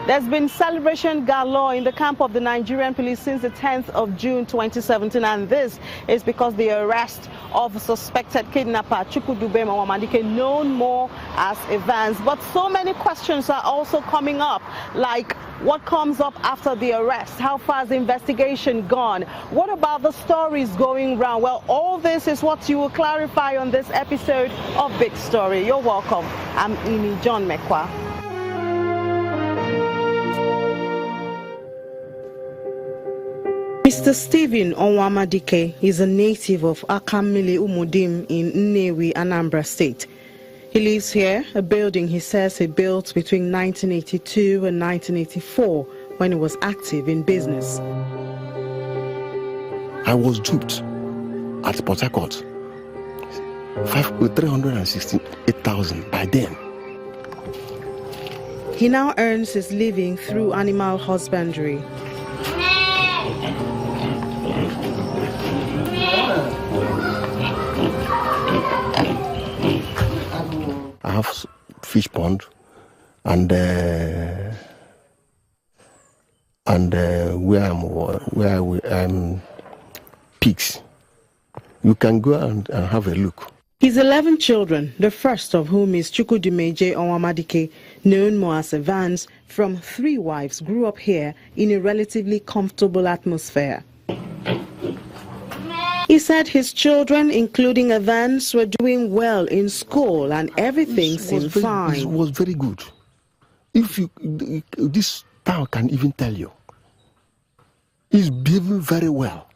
There's been celebration galore in the camp of the Nigerian police since the 10th of June 2017, and this is because the arrest of suspected kidnapper Chukwudubem Onwamadike, known more as Evans. But so many questions are also coming up, like what comes up after the arrest? How far has the investigation gone? What about the stories going round? Well, all this is what you will clarify on this episode of Big Story. You're welcome. I'm Ini John Mekwa. Mr. Stephen Onwamadike is a native of Akamili Umudim in Nnewi, Anambra State. He lives here, a building he says he built between 1982 and 1984 when he was active in business. I was duped at Port Harcourt, 368,000 by then. He now earns his living through animal husbandry. I have fish pond and where I'm pigs. You can go and have a look. His 11 children, the first of whom is Chukwudubem Onwamadike, known more as Evans, from 3 wives, grew up here in a relatively comfortable atmosphere. He said his children, including Evans, were doing well in school and everything seemed fine. It was very good. This town can even tell you, he's behaving very well.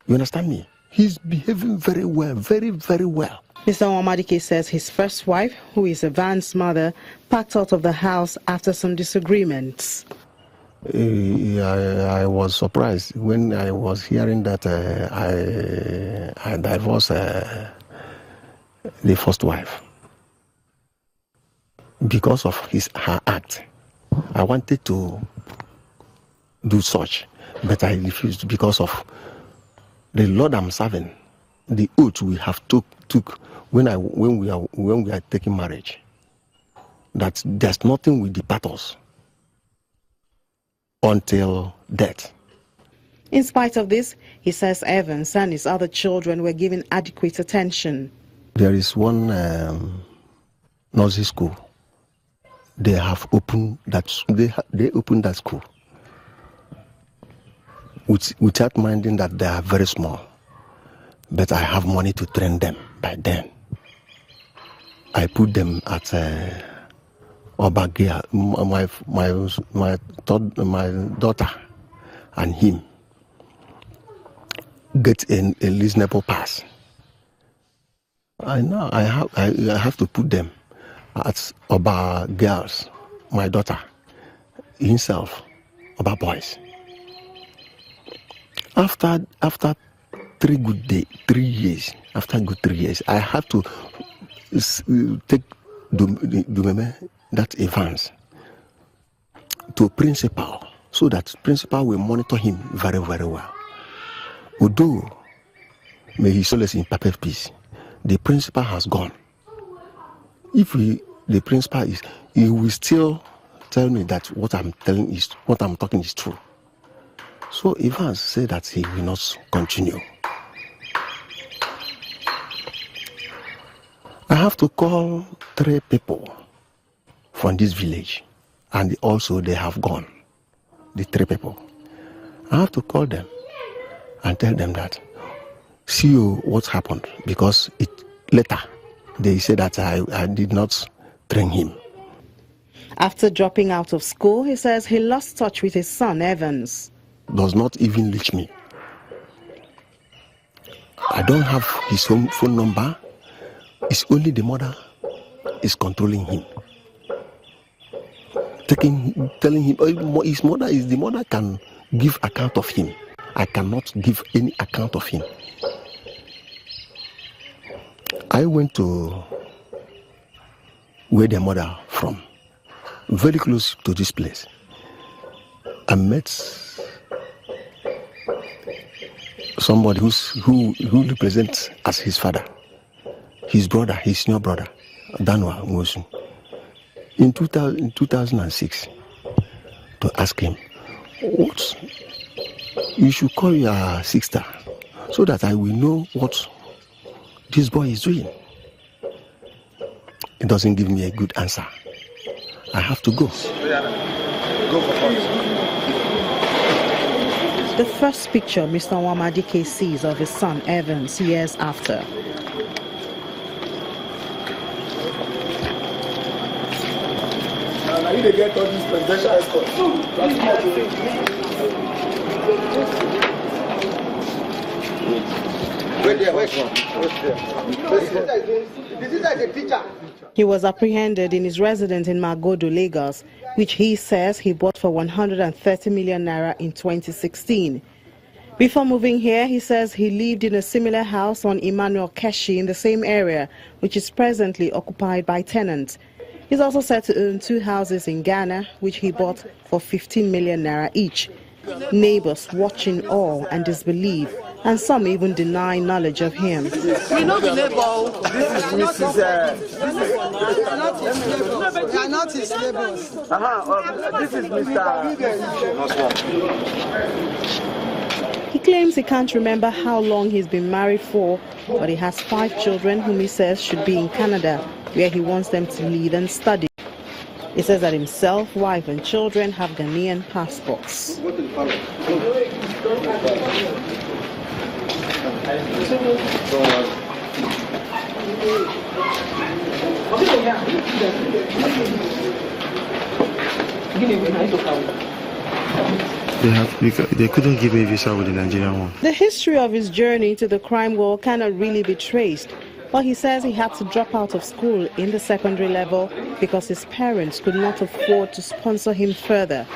You understand me? He's behaving very well, very, very well. Mr. Onwamadike says his first wife, who is Evans' mother, packed out of the house after some disagreements. I was surprised when I was hearing that I divorced the first wife because of her act. I wanted to do such, but I refused because of the Lord I'm serving, the oath we have took when we are taking marriage, that there's nothing will depart us until death. In spite of this, he says Evans and his other children were given adequate attention. There is one nursery school. They have opened that. They opened that school without minding that they are very small. But I have money to train them. By then, I put them at Obagia, my daughter and him get a reasonable pass. I have to put them at Oba girls, my daughter, himself, Oba boys. After 3 years, I have to take Dumeme, that Evans, to principal, so that principal will monitor him very, very well. Although, may he solace in perfect peace, the principal has gone. If the principal is, he will still tell me that what I'm talking is true. So Evans said that he will not continue. I have to call 3 people from this village, and also they have gone, the 3 people. I have to call them and tell them that, see what happened, because later they said that I did not train him. After dropping out of school, he says he lost touch with his son Evans. Does not even reach me. I don't have his phone number. It's only the mother is controlling him. Telling him his mother is the mother can give account of him. I cannot give any account of him. I went to where the mother from, very close to this place. I met somebody who represents as his father, his brother, his senior brother, Danwa Mosu. In 2006, to ask him, what? You should call your sister so that I will know what this boy is doing. He doesn't give me a good answer. I have to go. The first picture Mr. Nwamadike sees of his son Evans years after. I need to get all these presidential escorts. He was apprehended in his residence in Magodo, Lagos, which he says he bought for 130 million naira in 2016. Before moving here, he says he lived in a similar house on Emmanuel Keshi in the same area, which is presently occupied by tenants. He's also said to own 2 houses in Ghana, which he bought for 15 million naira each. Neighbors watch in awe and disbelief, and some even deny knowledge of him. We know the neighbor. This is Mrs. They are not his neighbors. This is Mr. He claims he can't remember how long he's been married for, but he has 5 children whom he says should be in Canada, where he wants them to live and study. He says that himself, wife and children have Ghanaian passports. They couldn't give me a visa with the Nigerian one. The history of his journey to the crime world cannot really be traced. But he says he had to drop out of school in the secondary level because his parents could not afford to sponsor him further.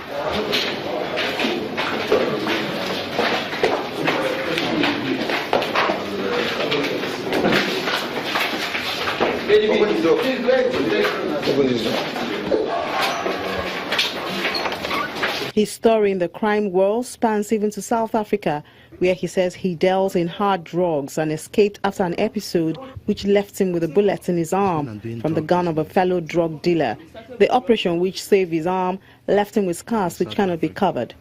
His story in the crime world spans even to South Africa, where he says he deals in hard drugs and escaped after an episode which left him with a bullet in his arm from the gun of a fellow drug dealer. The operation which saved his arm left him with scars which cannot be covered.